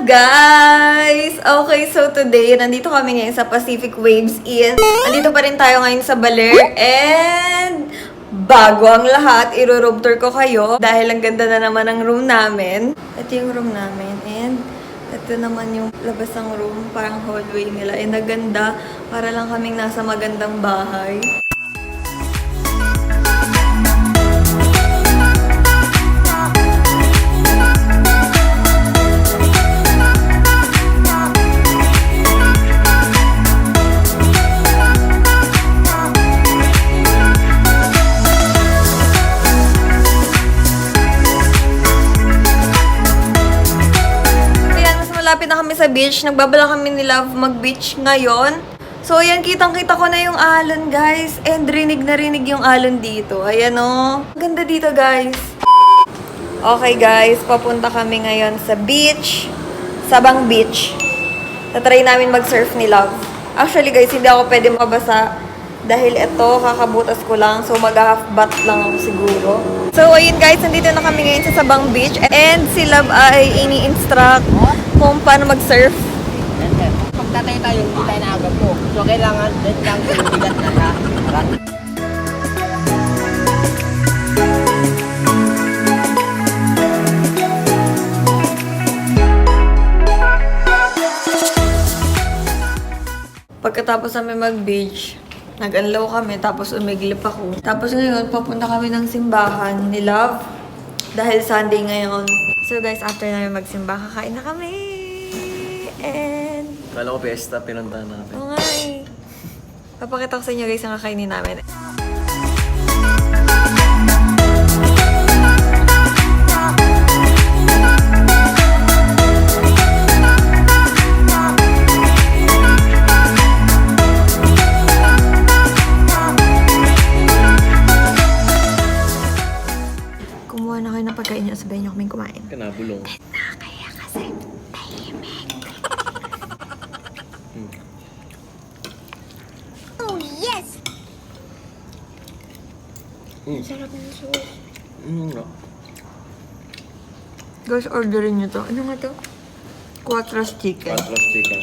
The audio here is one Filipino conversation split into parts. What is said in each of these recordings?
guys! Okay, so today, nandito kami ngayon sa Pacific Waves Inn. Nandito pa rin tayo ngayon sa Baler. And bago ang lahat, iro-room tour ko kayo. Dahil ang ganda na naman ng room namin. Ito yung room namin. And ito naman yung labas ng room. Parang hallway nila. And naganda. Para lang kaming nasa magandang bahay. Malapit na kami sa beach. Nagbabala kami ni Love mag-beach ngayon. So, ayan, kitang-kita ko na yung alon, guys. And rinig na rinig yung alon dito. Ayan, oh. Ganda dito, guys. Okay, guys. Papunta kami ngayon sa beach. Sabang Beach. Tatry namin mag-surf ni Love. Actually, guys, hindi ako pwede mabasa. Dahil ito, kakabutas ko lang. So, mag-half bath lang ako siguro. So, ayun, guys. Nandito na kami ngayon sa Sabang Beach. And si Love ay ini-instruct kung paano mag-surf. Pagtatay tayo, hindi tayo naagad po. So, kailangan din lang bigat na ha. Pagkatapos namin mag-beach, nag-unlow kami, tapos umiglip ako. Tapos ngayon, papunta kami ng simbahan ni Love. Dahil Sunday ngayon. So guys, after namin magsimba, kakain na kami. And Kala ko pesta, pinuntahan natin. oo nga eh. Papakita ko sa inyo guys ang kakainin namin. Kumuha na kayo ng pagkain niyo, sabihin niyo kaming kumain. Kanabulong. Kaya kasi tahimik. Oh, yes! Sarap ng sauce. No. Guys, orderin niyo to. Ano nga to? Quattros chicken. Patras chicken.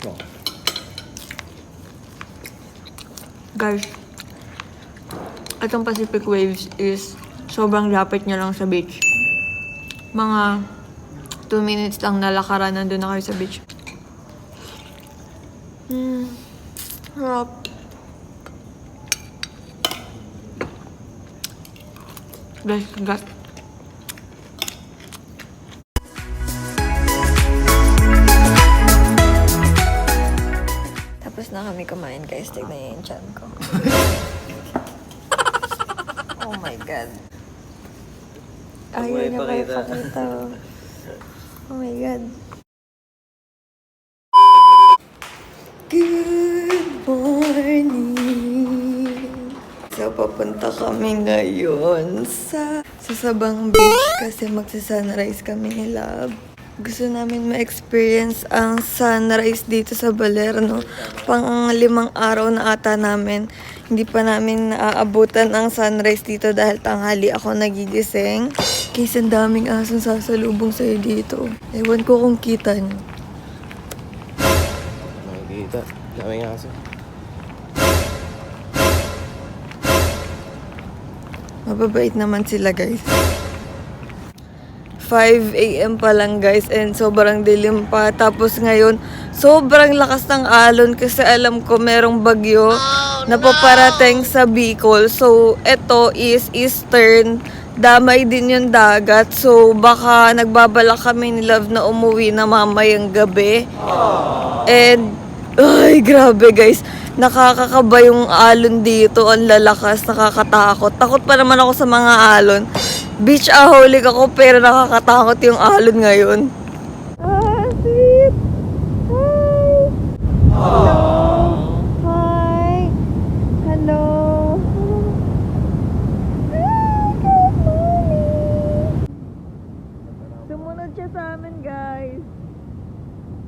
No. Guys, itong Pacific Waves is sobrang lapit niya lang sa beach. Mga 2 minutes lang nalakaran, nandun na kayo sa beach. Sarap. Guys, kagat. Tapos na kami kumain, guys. Tignan niyo yung chan ko. Oh my God. Ayaw niya pa ipakita. Oh my God. Good morning. So, papunta kami ngayon sa Sabang Beach kasi magsa-sunrise kami ni Love. Gusto namin ma-experience ang sunrise dito sa Baler, no? Pang 5 araw na ata namin. Hindi pa namin naaabutan ang sunrise dito dahil tanghali ako nagigising. Kasi ang daming asong sasalubong sa'yo dito. Ewan ko kung kita nyo. Nakikita. Daming aso. Mababait naman sila, guys. 5 AM pa lang, guys, and sobrang dilim pa. Tapos ngayon, sobrang lakas ng alon kasi alam ko merong bagyo na paparating sa Bicol. So, ito is eastern. Damay din yung dagat. So, baka nagbabala kami ni Love na umuwi na mamayang gabi. And, ay, grabe, guys. Nakakakaba yung alon dito. Ang lalakas, nakakatakot. Takot pa naman ako sa mga alon. Beach aholic ako pero nakakatakot yung alon ngayon. Ah, sweet! Hi! Hello! Hi! Hello! Hi! Good morning! Sumunod siya sa amin, guys.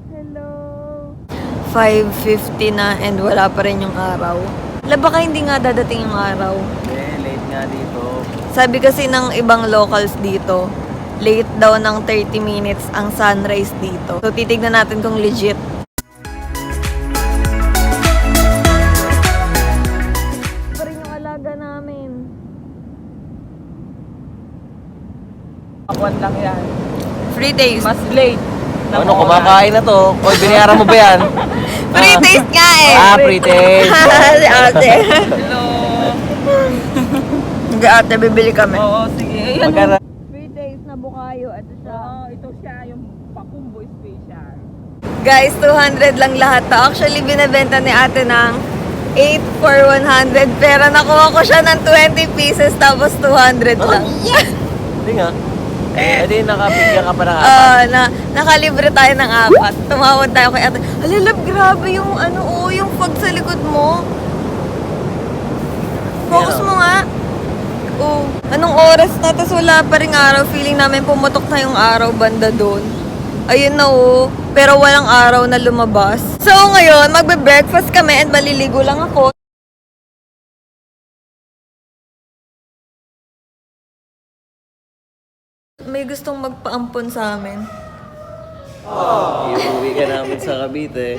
Hello! 5:50 na and wala pa rin yung araw. Baka hindi nga dadating yung araw. Late nga dito. Sabi kasi ng ibang locals dito, late daw ng 30 minutes ang sunrise dito. So, titignan natin kung legit. Pa rin yung alaga namin. Akuan lang yan. Free taste. Mas late. Ano, kumakain na to? Oy, binayaran mo ba yan? Free taste nga eh! Free taste. Si ate. Hello. Hindi ate, bibili kami. Oo, sige. Ayan. Magkano? Free taste na bukayo. Ito siya. Oo, ito siya yung Pakumbo special. Guys, 200 lang lahat to. Actually, binibenta ni ate ng 8 for 100. Pero nakuha ko siya ng 20 pieces tapos 200 lang. Hindi nga. Eh, di nakapigyan ka pa ng apat. Nakalibre tayo ng 4. Tumawad tayo kay ate. Alalab, grabe yung yung fog sa likod mo. Focus mo nga. Oh, anong oras na? Tapos wala pa ring araw. Feeling namin pumutok na yung araw banda doon. Ayun na oh. Pero walang araw na lumabas. So ngayon, magbe-breakfast kami and maliligo lang ako. May gustong magpaampon sa amin. Iuwi ka namin sa Cavite.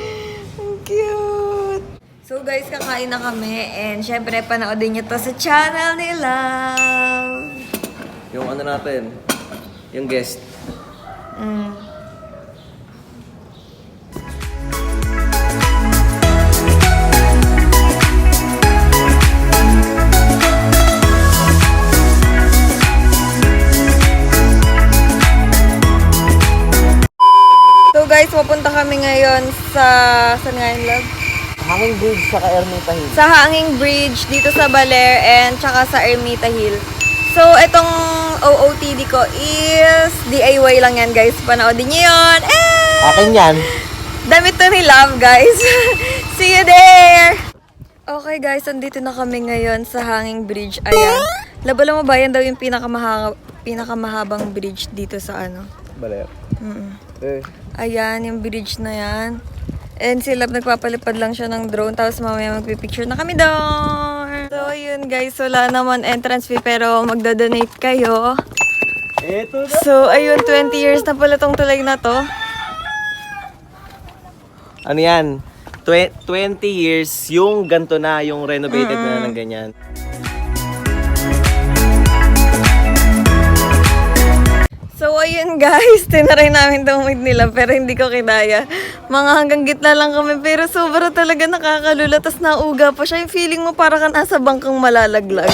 Ang cute! So guys, kakain na kami and syempre panoodin nyo to sa channel nila. Yung ano natin, yung guest. So guys, pupunta kami ngayon sa... Saan nga yun, love? Hanging bridge sa Ermita Hill. Sa Hanging Bridge dito sa Baler and tsaka sa Ermita Hill. So, itong OOTD ko is DIY lang yan, guys. Panoodin nyo yun. Akin yan. Damit to ni Love, guys. See you there! Okay, guys. Andito na kami ngayon sa Hanging Bridge. Ayan. Labo-lamo ba yan daw yung pinakamahabang bridge dito sa Baler. Eh. Ayan, yung bridge na yan. And si Love nagpapalipad lang siya ng drone. Tapos mamaya magpipicture na kami doon. So, yun guys. Wala naman entrance fee pero magdodonate kayo. Eto na. So, ayun. 20 years na pala tong tulay na to. Ano yan? 20 years, yung ganto na, yung renovated na ng ganyan. So, ayun guys. Tinaray namin tumawid nila pero hindi ko kinaya. Mga hanggang gitna lang kami pero sobra talaga nakakalula. Tapos nauga pa siya. Yung feeling mo para ka nasa bangkang malalaglag.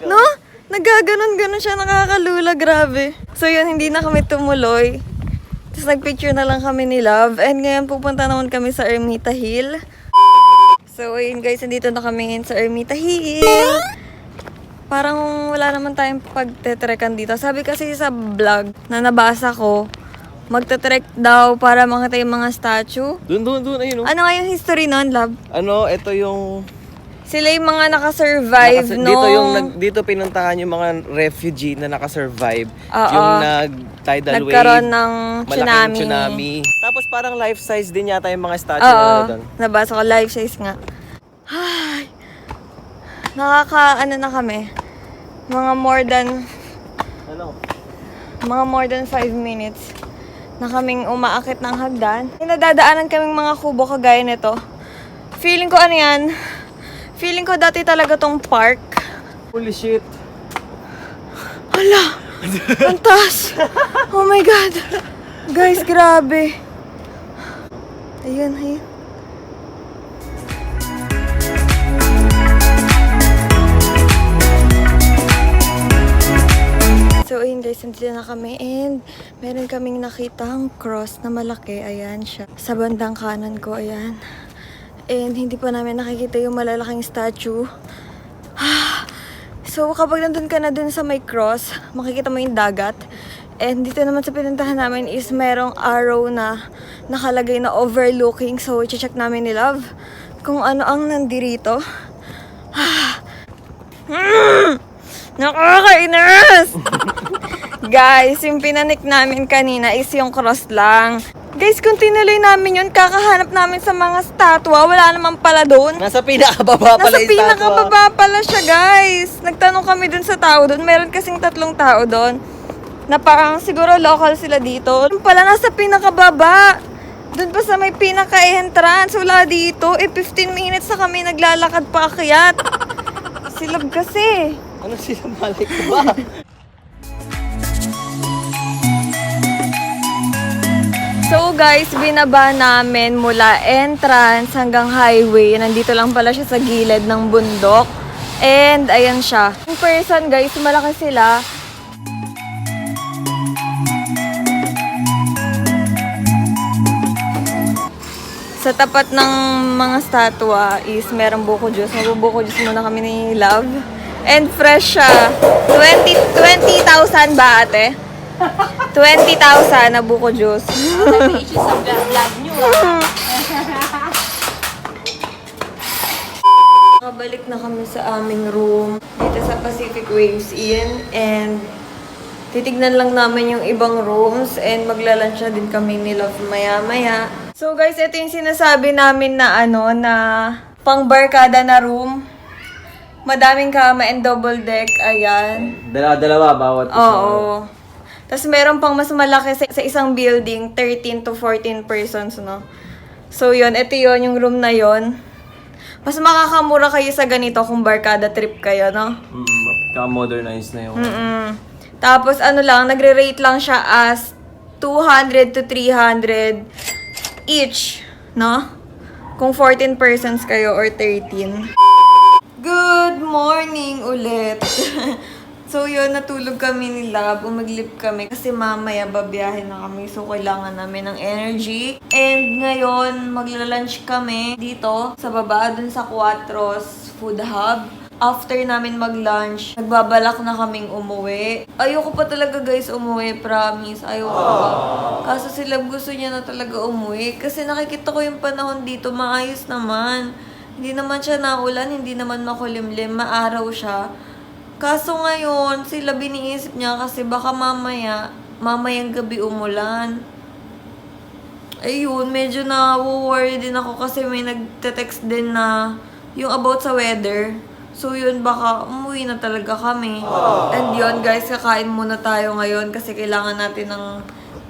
No? Nagaganon-ganon siya. Nakakalula. Grabe. So, yun. Hindi na kami tumuloy. Tapos nagpicture na lang kami ni Love. And ngayon pupunta naman kami sa Ermita Hill. So, ayun guys. Nandito na kami ngayon sa Ermita Hill. Parang wala naman tayong pagtetrekan dito. Sabi kasi sa vlog na nabasa ko, magtetrek daw para makita yung mga statue. Doon, ayun oh. Ano nga yung history nun, Love? Ano, ito yung... Sila yung mga nakasurvive no? Dito pinuntahan yung mga refugee na nakasurvive. Oo. Yung nag-tidal wave. Nagkaroon ng Malaking tsunami. Tapos parang life size din yata yung mga statue Oo, na doon. nabasa ko. Life size nga. Ay, na kami. Mga more than 5 minutes na kaming umaakit ng hagdan. Nadadaanan kaming mga kubo kagaya nito. Feeling ko ano yan? Feeling ko dati talaga tong park. Holy shit. Hala! Ang taas! Oh my God! Guys, grabe! Ayun. So, ayun guys, nandito na kami and meron kaming nakitang cross na malaki. Ayan siya. Sa bandang kanan ko, ayan. And hindi pa namin nakikita yung malalaking statue. So, kapag nandun ka na dun sa may cross, makikita mo yung dagat. And dito naman sa pinuntahan namin is merong arrow na nakalagay na overlooking. So, i-check namin ni Love kung ano ang nandirito. Nakakainis! Guys, yung pinanik namin kanina is yung cross lang. Guys, kung tinuloy namin yun, kakahanap namin sa mga statwa. Wala naman pala doon. Nasa pinakababa pala Nasa yung statue. pinakababa pala siya, guys. Nagtanong kami dun sa tao doon. Meron kasing 3 tao doon. na parang siguro local sila dito. Yung pala nasa pinakababa. Doon pa sa may pinaka-entrance. Wala dito. 15 minutes na kami naglalakad pa akyat. Silab kasi. Ano sila malay ko ba? So guys, binaba namin mula entrance hanggang highway. Nandito lang pala siya sa gilid ng bundok. And ayan siya. In person guys, malaki sila. Sa tapat ng mga statwa is merong buko juice. Magbubuko juice muna kami ni Love. And fresh siya. 20,000 ba ate? 20,000 na buko juice. May issues sa vlog nyo. Nakabalik na kami sa aming room dito sa Pacific Waves Inn and titignan lang namin yung ibang rooms and maglalunch na din kami ni Love maya-maya. So guys, ito yung sinasabi namin na na pang-barkada na room. Madaming kama and double deck, ayan. Dalawa bawat isa. Oo. Tapos meron pang mas malaki sa isang building, 13 to 14 persons, no? So yun, ito yun, yung room na yun. Mas makakamura kayo sa ganito kung barkada trip kayo, no? Ka-modernize na yung... Tapos ano lang, nagre-rate lang siya as 200 to 300 each, no? Kung 14 persons kayo or 13. Good morning ulit! So yun, natulog kami ni Love, umaglip kami kasi mamaya babiyahin na kami so kailangan namin ng energy. And ngayon, magla-lunch kami dito sa baba, dun sa Quatros Food Hub. After namin mag-lunch, nagbabalak na kaming umuwi. Ayoko pa talaga guys umuwi, promise. Ayoko pa. Kaso si Love gusto niya na talaga umuwi kasi nakikita ko yung panahon dito, maayos naman. Hindi naman siya naulan, hindi naman makulimlim, maaraw siya. Kaso ngayon, sila biniisip niya kasi baka mamayang gabi umulan. Ayun, medyo na-worry din ako kasi may nagte-text din na yung about sa weather. So yun, baka umuwi na talaga kami. And yun guys, kakain muna tayo ngayon kasi kailangan natin ng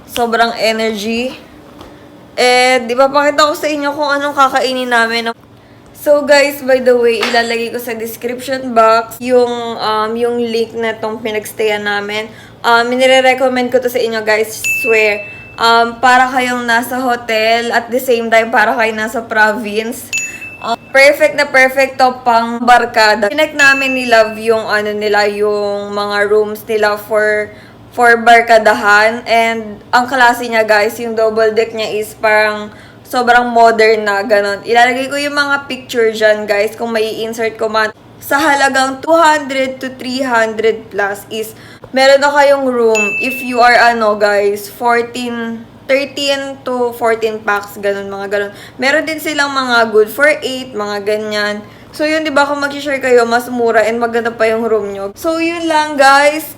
sobrang energy. And ipapakita ko sa inyo kung anong kakainin namin. So guys, by the way, ilalagay ko sa description box yung link na tong pinagstayan namin. Nire-recommend ko to sa inyo guys, swear. Para kayong nasa hotel at the same time para kayong nasa province. Perfect na perfect to pang barkada. Connect namin ni Love yung yung mga rooms nila for barkadahan. And ang klase niya guys, yung double deck niya is parang sobrang modern na, ganon. Ilalagay ko yung mga picture dyan, guys, kung may insert ko man. Sa halagang 200 to 300 plus is, meron na kayong room if you are, guys, 13 to 14 packs, ganon, mga ganon. Meron din silang mga good for 8, mga ganyan. So, yun, di ba, kung mag-share kayo, mas mura and maganda pa yung room nyo. So, yun lang, guys.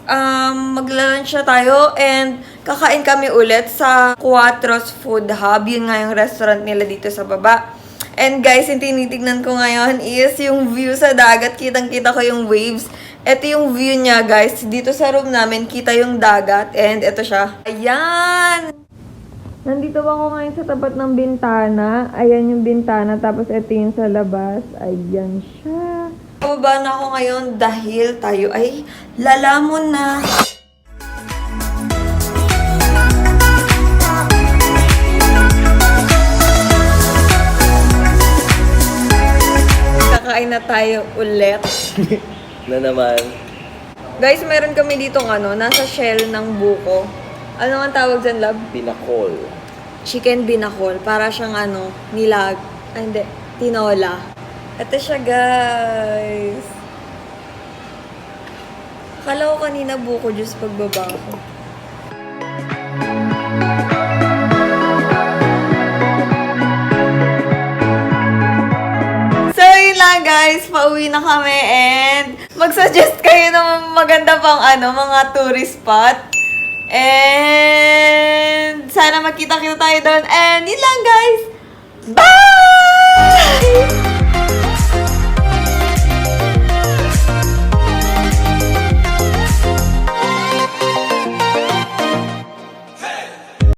Magla-lunch na tayo and kakain kami ulit sa Quatros Food Hub. Yun nga yung restaurant nila dito sa baba. And guys, yung tinitignan ko ngayon is yung view sa dagat. Kitang-kita ko yung waves. Ito yung view niya, guys. Dito sa room namin, kita yung dagat. And ito siya. Ayan! Nandito ako ngayon sa tapat ng bintana. Ayan yung bintana. Tapos ito yung sa labas. Ayan siya. Pababa na ako ngayon dahil tayo ay lalamon na. Kakain na tayo ulit. Na naman. Guys, meron kami ditong nasa shell ng buko. Ano ang tawag dyan, Love? Binakol. Chicken binakol. Para siyang nilag. Ay, hindi. Tinola. Ito siya, guys. Akala ko kanina buko juice pagbaba ko. So, yun lang, guys. Pauwi na kami and mag-suggest kayo ng maganda pang mga tourist spot. And sana magkita-kita tayo doon. And yun lang, guys. Bye!